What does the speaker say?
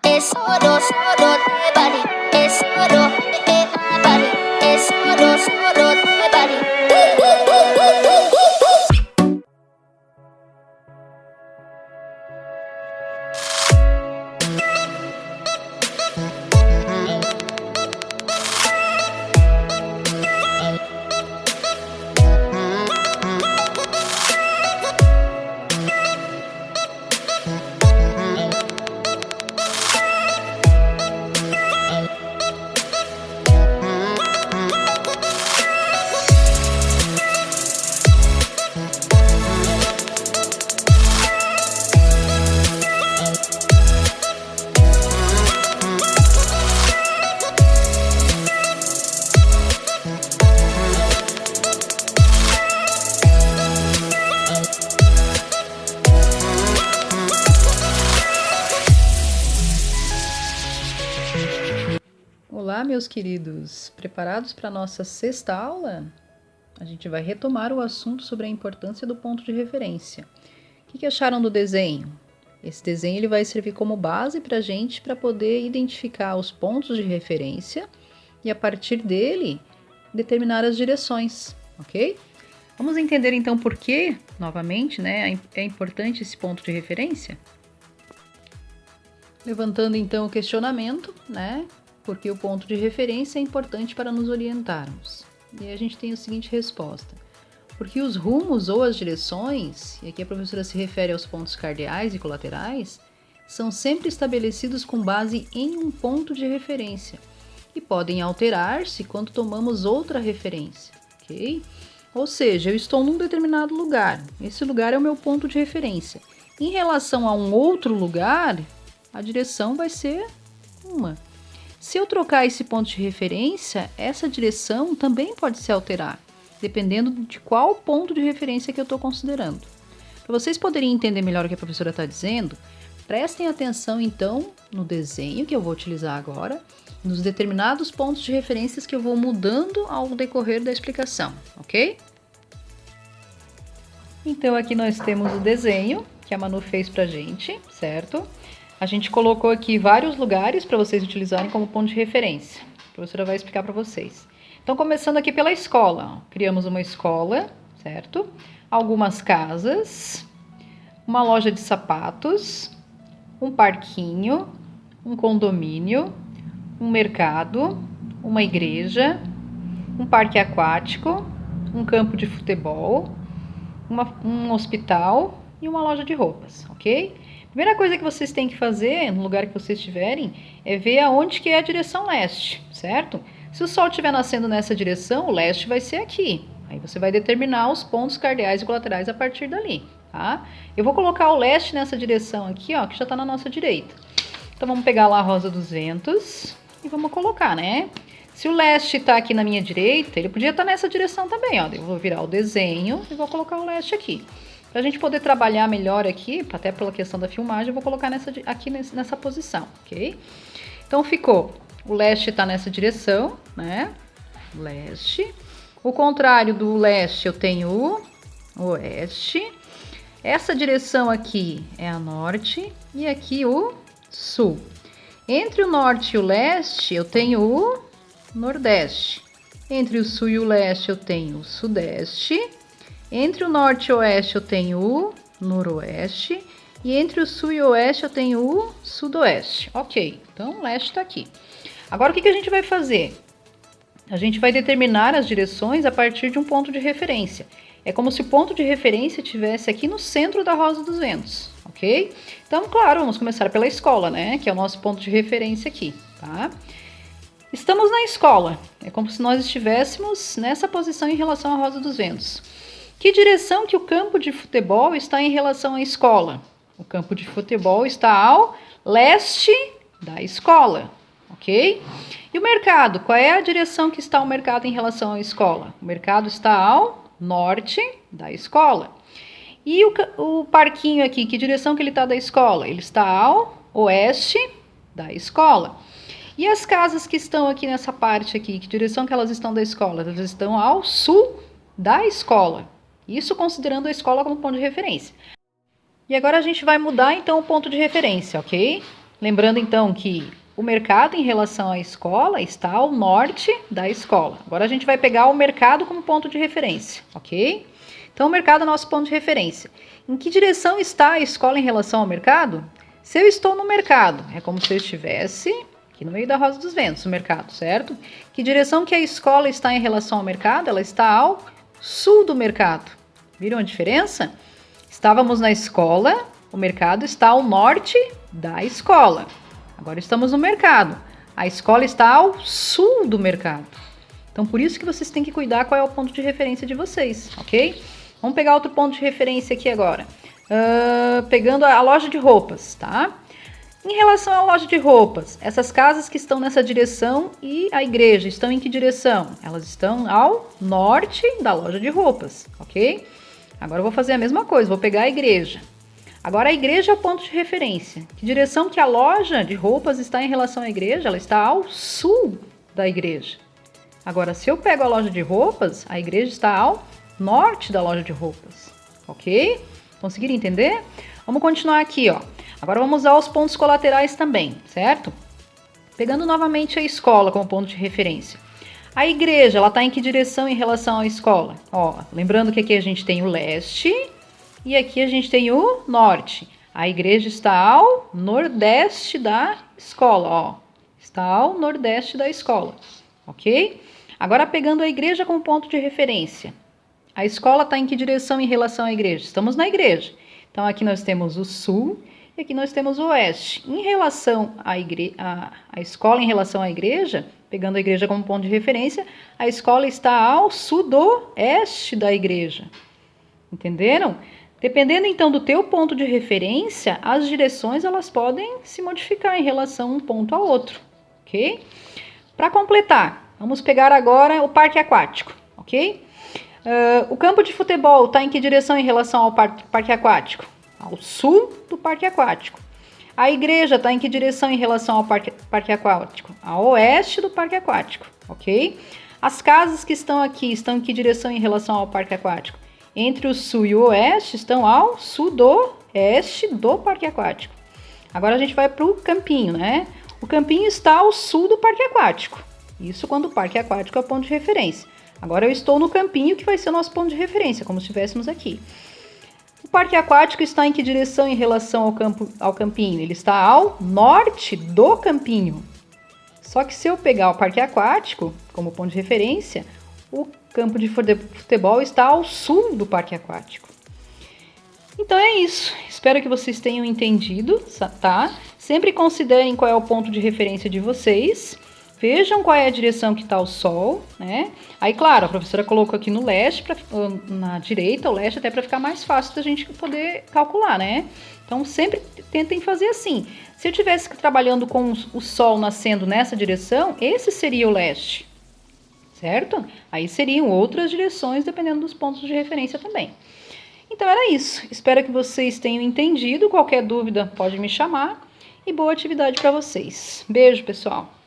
Es solo, solo te vale. Es solo, vale. Es solo, solo te vale. Olá, meus queridos! Preparados para a nossa sexta aula? A gente vai retomar o assunto sobre a importância do ponto de referência. O que acharam do desenho? Esse desenho ele vai servir como base para a gente para poder identificar os pontos de referência e, a partir dele, determinar as direções, ok? Vamos entender então por que, novamente, né, é importante esse ponto de referência? Levantando então o questionamento, né? Porque o ponto de referência é importante para nos orientarmos. E a gente tem a seguinte resposta. Porque os rumos ou as direções, e aqui a professora se refere aos pontos cardeais e colaterais, são sempre estabelecidos com base em um ponto de referência e podem alterar-se quando tomamos outra referência, ok? Ou seja, eu estou num determinado lugar, esse lugar é o meu ponto de referência. Em relação a um outro lugar, a direção vai ser uma. Se eu trocar esse ponto de referência, essa direção também pode se alterar, dependendo de qual ponto de referência que eu estou considerando. Para vocês poderem entender melhor o que a professora está dizendo, prestem atenção então no desenho que eu vou utilizar agora, nos determinados pontos de referências que eu vou mudando ao decorrer da explicação, ok? Então aqui nós temos o desenho que a Manu fez pra gente, certo? A gente colocou aqui vários lugares para vocês utilizarem como ponto de referência. A professora vai explicar para vocês. Então, começando aqui pela escola. Criamos uma escola, certo? Algumas casas, uma loja de sapatos, um parquinho, um condomínio, um mercado, uma igreja, um parque aquático, um campo de futebol, um hospital e uma loja de roupas, ok? Primeira coisa que vocês têm que fazer, no lugar que vocês estiverem, é ver aonde que é a direção leste, certo? Se o sol estiver nascendo nessa direção, o leste vai ser aqui. Aí você vai determinar os pontos cardeais e colaterais a partir dali, tá? Eu vou colocar o leste nessa direção aqui, ó, que já está na nossa direita. Então, vamos pegar lá a rosa dos ventos e vamos colocar, né? Se o leste está aqui na minha direita, ele podia estar nessa direção também, ó. Eu vou virar o desenho e vou colocar o leste aqui. Para a gente poder trabalhar melhor aqui, até pela questão da filmagem, eu vou colocar aqui nessa posição, ok? Então, ficou. O leste está nessa direção, né? Leste. O contrário do leste, eu tenho o oeste. Essa direção aqui é a norte e aqui o sul. Entre o norte e o leste, eu tenho o nordeste. Entre o sul e o leste, eu tenho o sudeste. Entre o norte e o oeste eu tenho o noroeste e entre o sul e o oeste eu tenho o sudoeste. Ok, então o leste está aqui. Agora o que a gente vai fazer? A gente vai determinar as direções a partir de um ponto de referência. É como se o ponto de referência estivesse aqui no centro da rosa dos ventos, ok? Então, claro, vamos começar pela escola, né? Que é o nosso ponto de referência aqui, tá? Estamos na escola. É como se nós estivéssemos nessa posição em relação à rosa dos ventos. Que direção que o campo de futebol está em relação à escola? O campo de futebol está ao leste da escola, ok? E o mercado? Qual é a direção que está o mercado em relação à escola? O mercado está ao norte da escola. E o parquinho aqui, que direção que ele está da escola? Ele está ao oeste da escola. E as casas que estão aqui nessa parte aqui, que direção que elas estão da escola? Elas estão ao sul da escola. Isso considerando a escola como ponto de referência. E agora a gente vai mudar então o ponto de referência, ok? Lembrando então que o mercado em relação à escola está ao norte da escola. Agora a gente vai pegar o mercado como ponto de referência, ok? Então o mercado é nosso ponto de referência. Em que direção está a escola em relação ao mercado? Se eu estou no mercado, é como se eu estivesse aqui no meio da Rosa dos Ventos, o mercado, certo? Que direção que a escola está em relação ao mercado? Ela está ao sul do mercado. Viram a diferença? Estávamos na escola, o mercado está ao norte da escola. Agora estamos no mercado. A escola está ao sul do mercado. Então, por isso que vocês têm que cuidar qual é o ponto de referência de vocês, ok? Vamos pegar outro ponto de referência aqui agora. Pegando a loja de roupas, tá? Em relação à loja de roupas, essas casas que estão nessa direção e a igreja estão em que direção? Elas estão ao norte da loja de roupas, ok? Agora eu vou fazer a mesma coisa, vou pegar a igreja. Agora a igreja é o ponto de referência. Que direção que a loja de roupas está em relação à igreja? Ela está ao sul da igreja. Agora, se eu pego a loja de roupas, a igreja está ao norte da loja de roupas, ok? Conseguiram entender? Vamos continuar aqui, ó. Agora vamos usar os pontos colaterais também, certo? Pegando novamente a escola como ponto de referência. A igreja, ela está em que direção em relação à escola? Ó, lembrando que aqui a gente tem o leste e aqui a gente tem o norte. A igreja está ao nordeste da escola, ó. Está ao nordeste da escola, ok? Agora pegando a igreja como ponto de referência. A escola está em que direção em relação à igreja? Estamos na igreja. Então aqui nós temos o sul e aqui nós temos o oeste. Em relação à escola em relação à igreja, pegando a igreja como ponto de referência, a escola está ao sudoeste da igreja. Entenderam? Dependendo então do teu ponto de referência, as direções elas podem se modificar em relação a um ponto ao outro, ok? Para completar, vamos pegar agora o parque aquático, ok? O campo de futebol está em que direção em relação ao parque aquático? Ao sul do parque aquático. A igreja está em que direção em relação ao parque aquático? Ao oeste do parque aquático, ok? As casas que estão aqui estão em que direção em relação ao parque aquático? Entre o sul e o oeste estão ao sudoeste do parque aquático. Agora a gente vai para o campinho, né? O campinho está ao sul do parque aquático. Isso quando o parque aquático é o ponto de referência. Agora eu estou no campinho que vai ser o nosso ponto de referência, como se estivéssemos aqui. O parque aquático está em que direção em relação ao campinho? Ele está ao norte do campinho. Só que se eu pegar o parque aquático como ponto de referência, o campo de futebol está ao sul do parque aquático. Então é isso. Espero que vocês tenham entendido, tá? Sempre considerem qual é o ponto de referência de vocês. Vejam qual é a direção que está o sol, né? Aí, claro, a professora colocou aqui no leste, na direita, o leste, até para ficar mais fácil da gente poder calcular, né? Então, sempre tentem fazer assim. Se eu estivesse trabalhando com o sol nascendo nessa direção, esse seria o leste, certo? Aí seriam outras direções, dependendo dos pontos de referência também. Então, era isso. Espero que vocês tenham entendido. Qualquer dúvida, pode me chamar. E boa atividade para vocês. Beijo, pessoal!